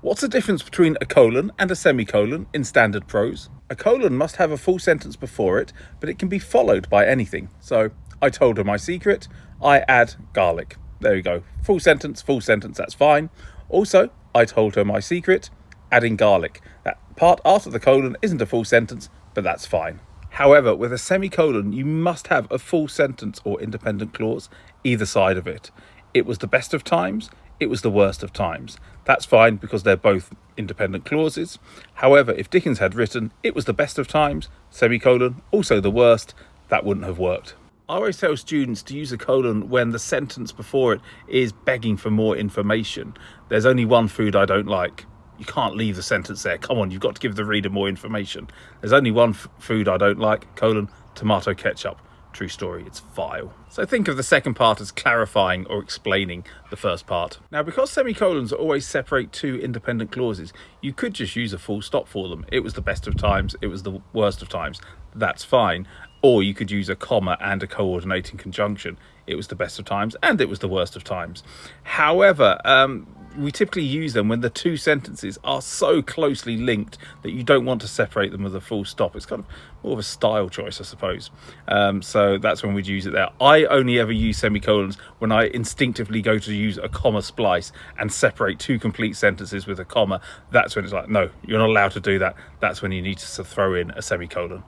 What's the difference between a colon and a semicolon in standard prose? A colon must have a full sentence before it, but it can be followed by anything. So, I told her my secret, I add garlic. There you go. Full sentence, that's fine. Also, I told her my secret, adding garlic. That part after the colon isn't a full sentence, but that's fine. However, with a semicolon, you must have a full sentence or independent clause either side of it. It was the best of times, it was the worst of times. That's fine because they're both independent clauses. However, if Dickens had written, it was the best of times, semicolon, also the worst, that wouldn't have worked. I always tell students to use a colon when the sentence before it is begging for more information. There's only one food I don't like. You can't leave the sentence there. Come on, you've got to give the reader more information. There's only one food I don't like, colon, tomato ketchup. True story, it's vile. So think of the second part as clarifying or explaining the first part. Now, because semicolons always separate two independent clauses, you could just use a full stop for them. It was the best of times, it was the worst of times. That's fine. Or you could use a comma and a coordinating conjunction. It was the best of times and it was the worst of times. However, we typically use them when the two sentences are so closely linked that you don't want to separate them with a full stop. It's kind of more of a style choice, I suppose. So that's when we'd use it there. I only ever use semicolons when I instinctively go to use a comma splice and separate two complete sentences with a comma. That's when it's like, no, you're not allowed to do that. That's when you need to throw in a semicolon.